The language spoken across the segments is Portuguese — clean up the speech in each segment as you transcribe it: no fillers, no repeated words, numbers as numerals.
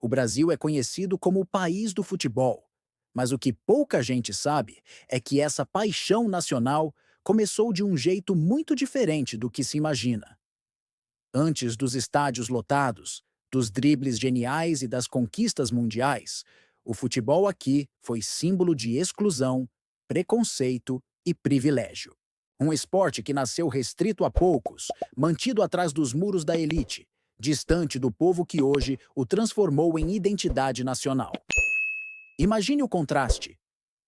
O Brasil é conhecido como o país do futebol, mas o que pouca gente sabe é que essa paixão nacional começou de um jeito muito diferente do que se imagina. Antes dos estádios lotados, dos dribles geniais e das conquistas mundiais, o futebol aqui foi símbolo de exclusão, preconceito e privilégio. Um esporte que nasceu restrito a poucos, mantido atrás dos muros da elite, distante do povo que hoje o transformou em identidade nacional. Imagine o contraste.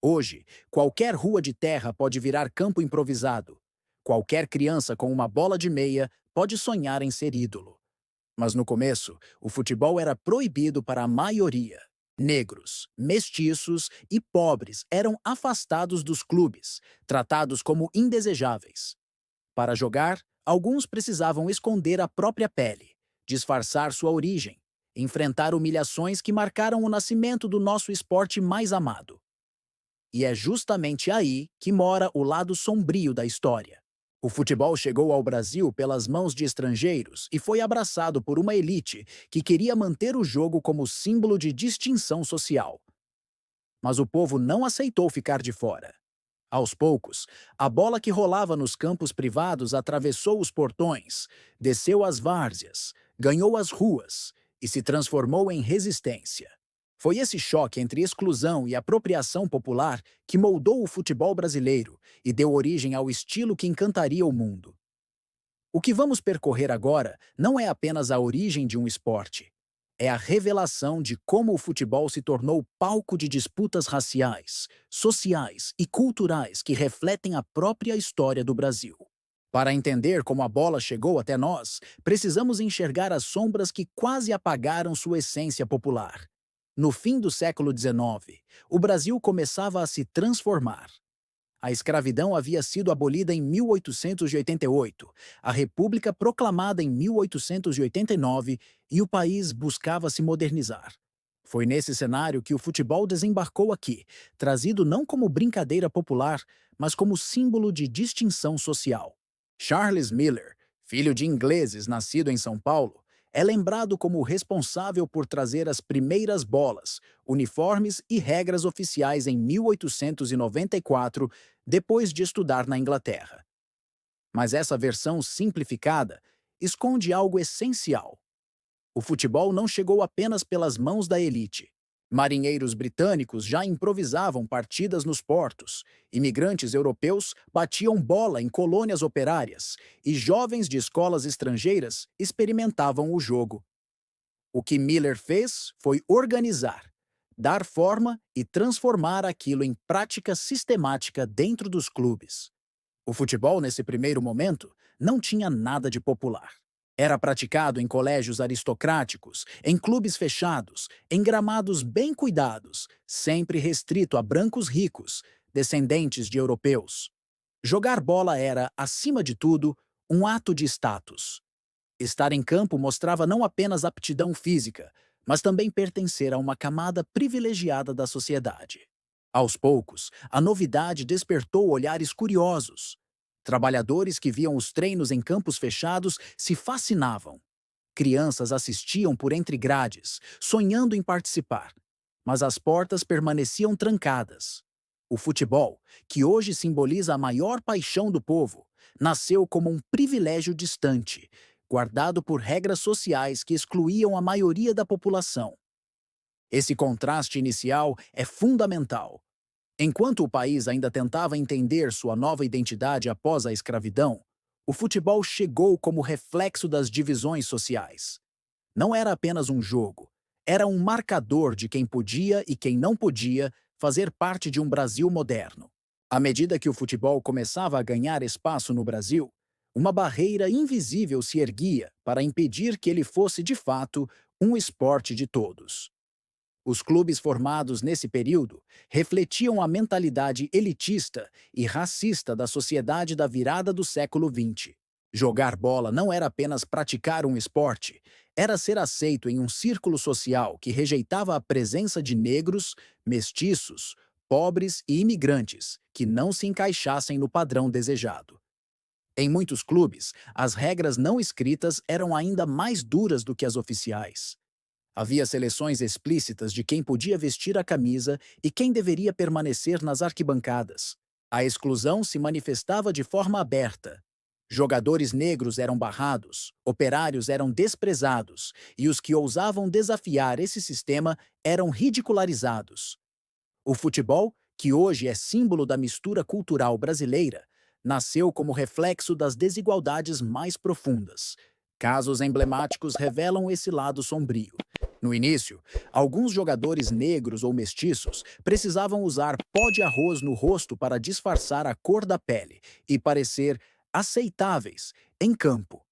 Hoje, qualquer rua de terra pode virar campo improvisado. Qualquer criança com uma bola de meia pode sonhar em ser ídolo. Mas no começo, o futebol era proibido para a maioria. Negros, mestiços e pobres eram afastados dos clubes, tratados como indesejáveis. Para jogar, alguns precisavam esconder a própria pele, disfarçar sua origem, enfrentar humilhações que marcaram o nascimento do nosso esporte mais amado. E é justamente aí que mora o lado sombrio da história. O futebol chegou ao Brasil pelas mãos de estrangeiros e foi abraçado por uma elite que queria manter o jogo como símbolo de distinção social. Mas o povo não aceitou ficar de fora. Aos poucos, a bola que rolava nos campos privados atravessou os portões, desceu as várzeas, ganhou as ruas e se transformou em resistência. Foi esse choque entre exclusão e apropriação popular que moldou o futebol brasileiro e deu origem ao estilo que encantaria o mundo. O que vamos percorrer agora não é apenas a origem de um esporte. É a revelação de como o futebol se tornou palco de disputas raciais, sociais e culturais que refletem a própria história do Brasil. Para entender como a bola chegou até nós, precisamos enxergar as sombras que quase apagaram sua essência popular. No fim do século XIX, o Brasil começava a se transformar. A escravidão havia sido abolida em 1888, a República proclamada em 1889 e o país buscava se modernizar. Foi nesse cenário que o futebol desembarcou aqui, trazido não como brincadeira popular, mas como símbolo de distinção social. Charles Miller, filho de ingleses nascido em São Paulo, é lembrado como o responsável por trazer as primeiras bolas, uniformes e regras oficiais em 1894, depois de estudar na Inglaterra. Mas essa versão simplificada esconde algo essencial. O futebol não chegou apenas pelas mãos da elite. Marinheiros britânicos já improvisavam partidas nos portos, imigrantes europeus batiam bola em colônias operárias e jovens de escolas estrangeiras experimentavam o jogo. O que Miller fez foi organizar, dar forma e transformar aquilo em prática sistemática dentro dos clubes. O futebol, nesse primeiro momento, não tinha nada de popular. Era praticado em colégios aristocráticos, em clubes fechados, em gramados bem cuidados, sempre restrito a brancos ricos, descendentes de europeus. Jogar bola era, acima de tudo, um ato de status. Estar em campo mostrava não apenas aptidão física, mas também pertencer a uma camada privilegiada da sociedade. Aos poucos, a novidade despertou olhares curiosos. Trabalhadores que viam os treinos em campos fechados se fascinavam. Crianças assistiam por entre grades, sonhando em participar. Mas as portas permaneciam trancadas. O futebol, que hoje simboliza a maior paixão do povo, nasceu como um privilégio distante, guardado por regras sociais que excluíam a maioria da população. Esse contraste inicial é fundamental. Enquanto o país ainda tentava entender sua nova identidade após a escravidão, o futebol chegou como reflexo das divisões sociais. Não era apenas um jogo, era um marcador de quem podia e quem não podia fazer parte de um Brasil moderno. À medida que o futebol começava a ganhar espaço no Brasil, uma barreira invisível se erguia para impedir que ele fosse, de fato, um esporte de todos. Os clubes formados nesse período refletiam a mentalidade elitista e racista da sociedade da virada do século XX. Jogar bola não era apenas praticar um esporte, era ser aceito em um círculo social que rejeitava a presença de negros, mestiços, pobres e imigrantes que não se encaixassem no padrão desejado. Em muitos clubes, as regras não escritas eram ainda mais duras do que as oficiais. Havia seleções explícitas de quem podia vestir a camisa e quem deveria permanecer nas arquibancadas. A exclusão se manifestava de forma aberta. Jogadores negros eram barrados, operários eram desprezados, e os que ousavam desafiar esse sistema eram ridicularizados. O futebol, que hoje é símbolo da mistura cultural brasileira, nasceu como reflexo das desigualdades mais profundas. Casos emblemáticos revelam esse lado sombrio. No início, alguns jogadores negros ou mestiços precisavam usar pó de arroz no rosto para disfarçar a cor da pele e parecer aceitáveis em campo.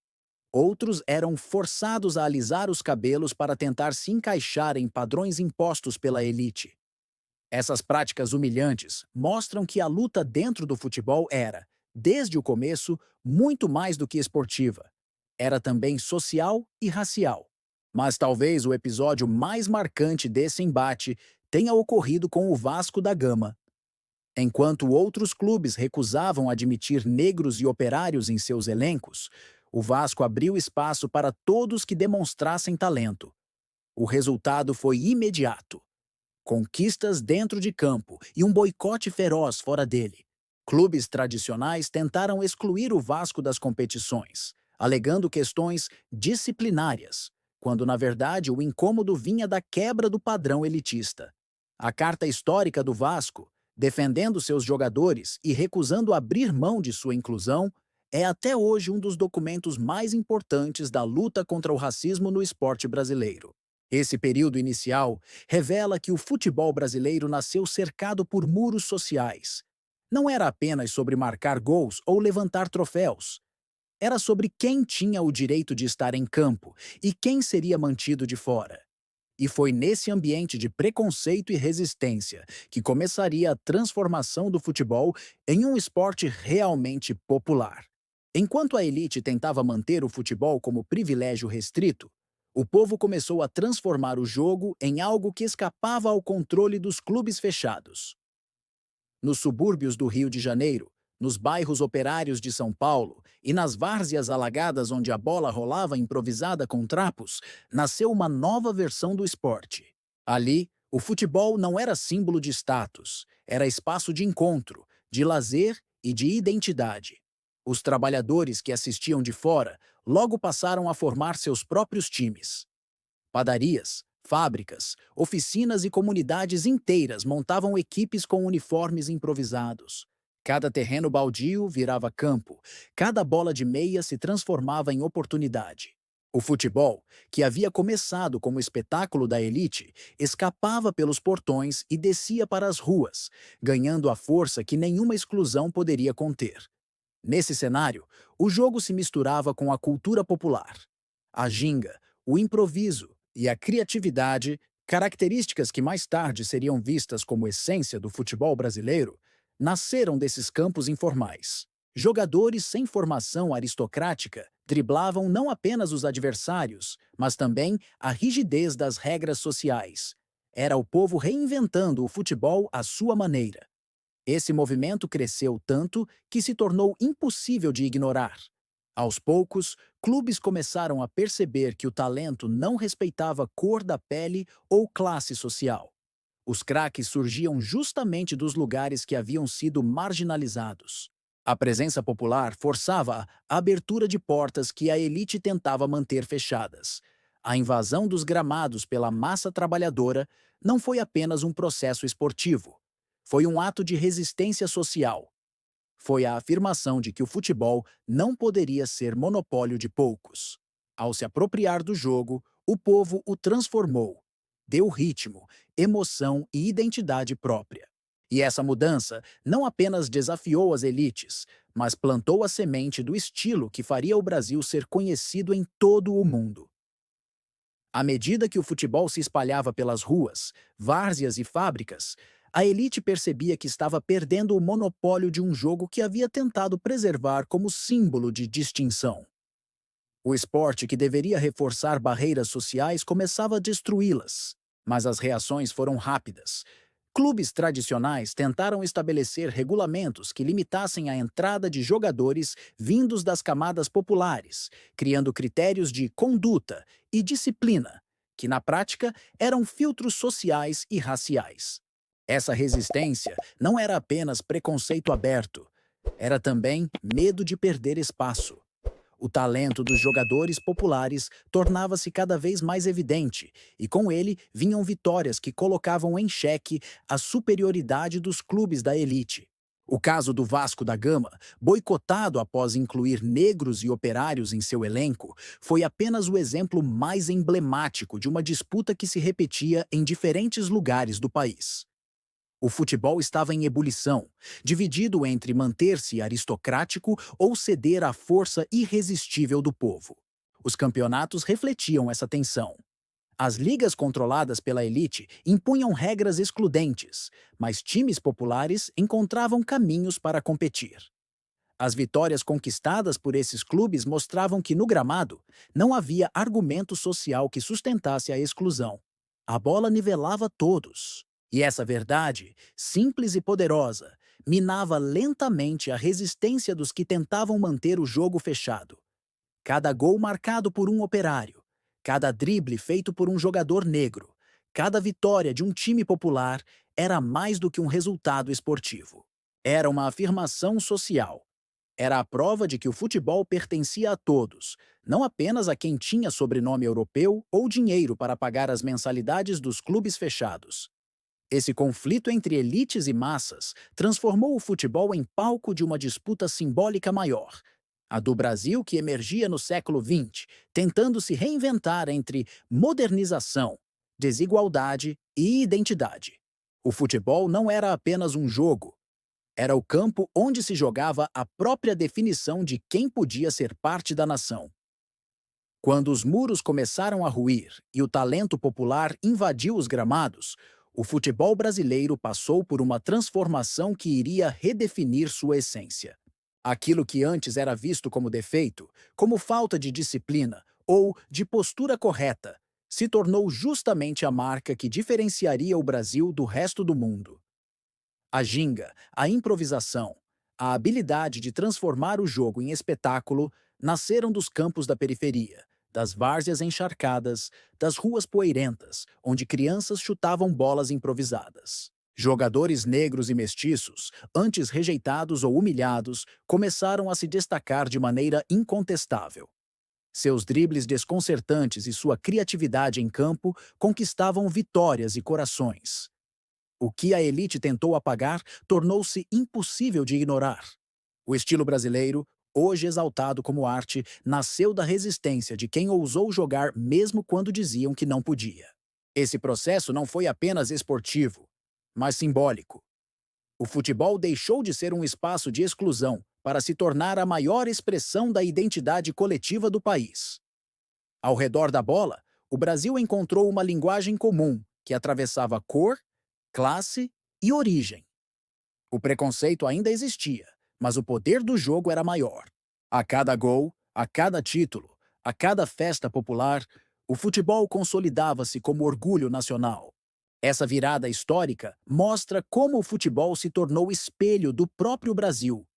Outros eram forçados a alisar os cabelos para tentar se encaixar em padrões impostos pela elite. Essas práticas humilhantes mostram que a luta dentro do futebol era, desde o começo, muito mais do que esportiva. Era também social e racial. Mas talvez o episódio mais marcante desse embate tenha ocorrido com o Vasco da Gama. Enquanto outros clubes recusavam admitir negros e operários em seus elencos, o Vasco abriu espaço para todos que demonstrassem talento. O resultado foi imediato: conquistas dentro de campo e um boicote feroz fora dele. Clubes tradicionais tentaram excluir o Vasco das competições, alegando questões disciplinárias, quando na verdade o incômodo vinha da quebra do padrão elitista. A carta histórica do Vasco, defendendo seus jogadores e recusando abrir mão de sua inclusão, é até hoje um dos documentos mais importantes da luta contra o racismo no esporte brasileiro. Esse período inicial revela que o futebol brasileiro nasceu cercado por muros sociais. Não era apenas sobre marcar gols ou levantar troféus. Era sobre quem tinha o direito de estar em campo e quem seria mantido de fora. E foi nesse ambiente de preconceito e resistência que começaria a transformação do futebol em um esporte realmente popular. Enquanto a elite tentava manter o futebol como privilégio restrito, o povo começou a transformar o jogo em algo que escapava ao controle dos clubes fechados. Nos subúrbios do Rio de Janeiro, nos bairros operários de São Paulo e nas várzeas alagadas onde a bola rolava improvisada com trapos, nasceu uma nova versão do esporte. Ali, o futebol não era símbolo de status, era espaço de encontro, de lazer e de identidade. Os trabalhadores que assistiam de fora logo passaram a formar seus próprios times. Padarias, fábricas, oficinas e comunidades inteiras montavam equipes com uniformes improvisados. Cada terreno baldio virava campo, cada bola de meia se transformava em oportunidade. O futebol, que havia começado como espetáculo da elite, escapava pelos portões e descia para as ruas, ganhando a força que nenhuma exclusão poderia conter. Nesse cenário, o jogo se misturava com a cultura popular. A ginga, o improviso e a criatividade, características que mais tarde seriam vistas como essência do futebol brasileiro, nasceram desses campos informais. Jogadores sem formação aristocrática driblavam não apenas os adversários, mas também a rigidez das regras sociais. Era o povo reinventando o futebol à sua maneira. Esse movimento cresceu tanto que se tornou impossível de ignorar. Aos poucos, clubes começaram a perceber que o talento não respeitava cor da pele ou classe social. Os craques surgiam justamente dos lugares que haviam sido marginalizados. A presença popular forçava a abertura de portas que a elite tentava manter fechadas. A invasão dos gramados pela massa trabalhadora não foi apenas um processo esportivo. Foi um ato de resistência social. Foi a afirmação de que o futebol não poderia ser monopólio de poucos. Ao se apropriar do jogo, o povo o transformou, deu ritmo, emoção e identidade própria. E essa mudança não apenas desafiou as elites, mas plantou a semente do estilo que faria o Brasil ser conhecido em todo o mundo. À medida que o futebol se espalhava pelas ruas, várzeas e fábricas, a elite percebia que estava perdendo o monopólio de um jogo que havia tentado preservar como símbolo de distinção. O esporte, que deveria reforçar barreiras sociais, começava a destruí-las. Mas as reações foram rápidas. Clubes tradicionais tentaram estabelecer regulamentos que limitassem a entrada de jogadores vindos das camadas populares, criando critérios de conduta e disciplina que na prática eram filtros sociais e raciais. Essa resistência não era apenas preconceito aberto, era também medo de perder espaço. O talento dos jogadores populares tornava-se cada vez mais evidente, e com ele vinham vitórias que colocavam em xeque a superioridade dos clubes da elite. O caso do Vasco da Gama, boicotado após incluir negros e operários em seu elenco, foi apenas o exemplo mais emblemático de uma disputa que se repetia em diferentes lugares do país. O futebol estava em ebulição, dividido entre manter-se aristocrático ou ceder à força irresistível do povo. Os campeonatos refletiam essa tensão. As ligas controladas pela elite impunham regras excludentes, mas times populares encontravam caminhos para competir. As vitórias conquistadas por esses clubes mostravam que, no gramado, não havia argumento social que sustentasse a exclusão. A bola nivelava todos. E essa verdade, simples e poderosa, minava lentamente a resistência dos que tentavam manter o jogo fechado. Cada gol marcado por um operário, cada drible feito por um jogador negro, cada vitória de um time popular era mais do que um resultado esportivo. Era uma afirmação social. Era a prova de que o futebol pertencia a todos, não apenas a quem tinha sobrenome europeu ou dinheiro para pagar as mensalidades dos clubes fechados. Esse conflito entre elites e massas transformou o futebol em palco de uma disputa simbólica maior, a do Brasil que emergia no século XX, tentando se reinventar entre modernização, desigualdade e identidade. O futebol não era apenas um jogo, era o campo onde se jogava a própria definição de quem podia ser parte da nação. Quando os muros começaram a ruir e o talento popular invadiu os gramados, o futebol brasileiro passou por uma transformação que iria redefinir sua essência. Aquilo que antes era visto como defeito, como falta de disciplina ou de postura correta, se tornou justamente a marca que diferenciaria o Brasil do resto do mundo. A ginga, a improvisação, a habilidade de transformar o jogo em espetáculo nasceram dos campos da periferia, das várzeas encharcadas, das ruas poeirentas, onde crianças chutavam bolas improvisadas. Jogadores negros e mestiços, antes rejeitados ou humilhados, começaram a se destacar de maneira incontestável. Seus dribles desconcertantes e sua criatividade em campo conquistavam vitórias e corações. O que a elite tentou apagar tornou-se impossível de ignorar. O estilo brasileiro, hoje exaltado como arte, nasceu da resistência de quem ousou jogar mesmo quando diziam que não podia. Esse processo não foi apenas esportivo, mas simbólico. O futebol deixou de ser um espaço de exclusão para se tornar a maior expressão da identidade coletiva do país. Ao redor da bola, o Brasil encontrou uma linguagem comum que atravessava cor, classe e origem. O preconceito ainda existia, mas o poder do jogo era maior. A cada gol, a cada título, a cada festa popular, o futebol consolidava-se como orgulho nacional. Essa virada histórica mostra como o futebol se tornou espelho do próprio Brasil.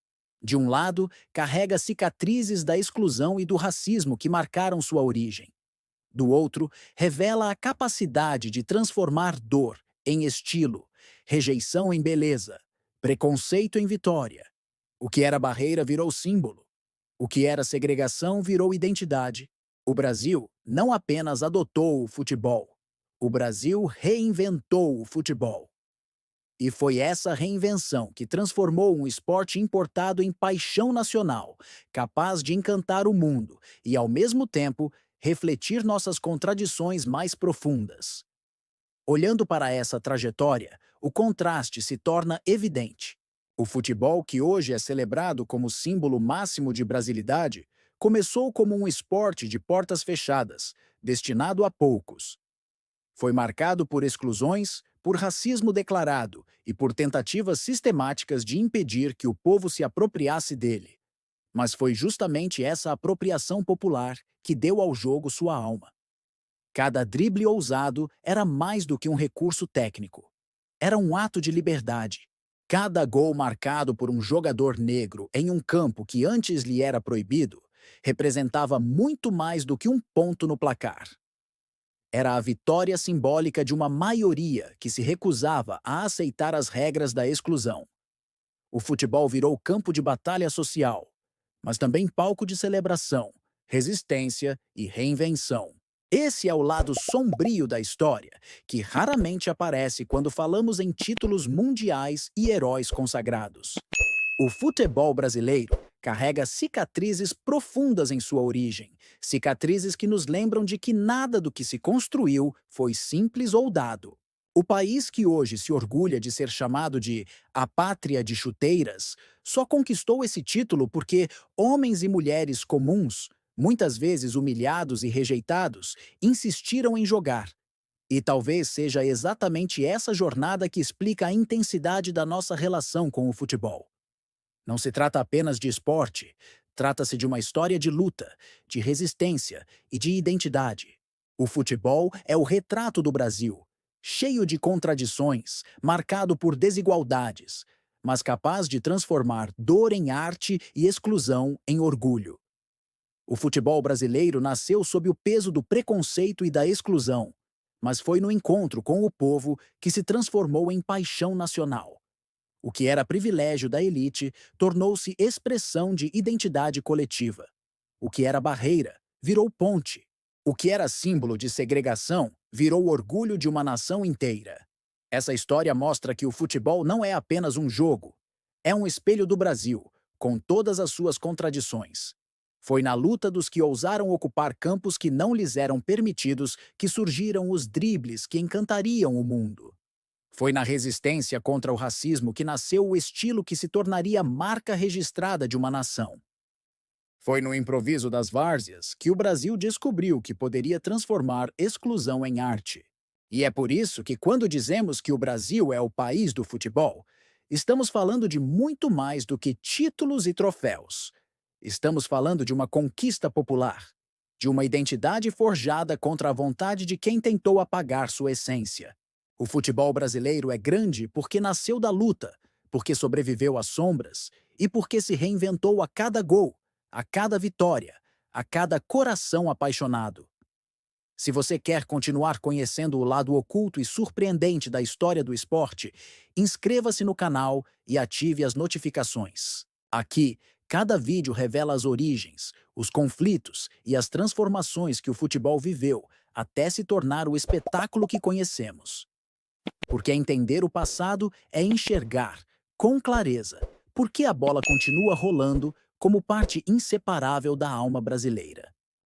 De um lado, carrega cicatrizes da exclusão e do racismo que marcaram sua origem. Do outro, revela a capacidade de transformar dor em estilo, rejeição em beleza, preconceito em vitória. O que era barreira virou símbolo. O que era segregação virou identidade. O Brasil não apenas adotou o futebol, o Brasil reinventou o futebol. E foi essa reinvenção que transformou um esporte importado em paixão nacional, capaz de encantar o mundo e, ao mesmo tempo, refletir nossas contradições mais profundas. Olhando para essa trajetória, o contraste se torna evidente. O futebol, que hoje é celebrado como símbolo máximo de brasilidade, começou como um esporte de portas fechadas, destinado a poucos. Foi marcado por exclusões, por racismo declarado e por tentativas sistemáticas de impedir que o povo se apropriasse dele. Mas foi justamente essa apropriação popular que deu ao jogo sua alma. Cada drible ousado era mais do que um recurso técnico. Era um ato de liberdade. Cada gol marcado por um jogador negro em um campo que antes lhe era proibido representava muito mais do que um ponto no placar. Era a vitória simbólica de uma maioria que se recusava a aceitar as regras da exclusão. O futebol virou campo de batalha social, mas também palco de celebração, resistência e reinvenção. Esse é o lado sombrio da história, que raramente aparece quando falamos em títulos mundiais e heróis consagrados. O futebol brasileiro carrega cicatrizes profundas em sua origem, cicatrizes que nos lembram de que nada do que se construiu foi simples ou dado. O país que hoje se orgulha de ser chamado de a pátria de chuteiras só conquistou esse título porque homens e mulheres comuns, muitas vezes humilhados e rejeitados, insistiram em jogar. E talvez seja exatamente essa jornada que explica a intensidade da nossa relação com o futebol. Não se trata apenas de esporte, trata-se de uma história de luta, de resistência e de identidade. O futebol é o retrato do Brasil, cheio de contradições, marcado por desigualdades, mas capaz de transformar dor em arte e exclusão em orgulho. O futebol brasileiro nasceu sob o peso do preconceito e da exclusão, mas foi no encontro com o povo que se transformou em paixão nacional. O que era privilégio da elite tornou-se expressão de identidade coletiva. O que era barreira virou ponte. O que era símbolo de segregação virou orgulho de uma nação inteira. Essa história mostra que o futebol não é apenas um jogo. É um espelho do Brasil, com todas as suas contradições. Foi na luta dos que ousaram ocupar campos que não lhes eram permitidos que surgiram os dribles que encantariam o mundo. Foi na resistência contra o racismo que nasceu o estilo que se tornaria marca registrada de uma nação. Foi no improviso das várzeas que o Brasil descobriu que poderia transformar exclusão em arte. E é por isso que, quando dizemos que o Brasil é o país do futebol, estamos falando de muito mais do que títulos e troféus. Estamos falando de uma conquista popular, de uma identidade forjada contra a vontade de quem tentou apagar sua essência. O futebol brasileiro é grande porque nasceu da luta, porque sobreviveu às sombras e porque se reinventou a cada gol, a cada vitória, a cada coração apaixonado. Se você quer continuar conhecendo o lado oculto e surpreendente da história do esporte, inscreva-se no canal e ative as notificações. Aqui, cada vídeo revela as origens, os conflitos e as transformações que o futebol viveu até se tornar o espetáculo que conhecemos. Porque entender o passado é enxergar, com clareza, por que a bola continua rolando como parte inseparável da alma brasileira.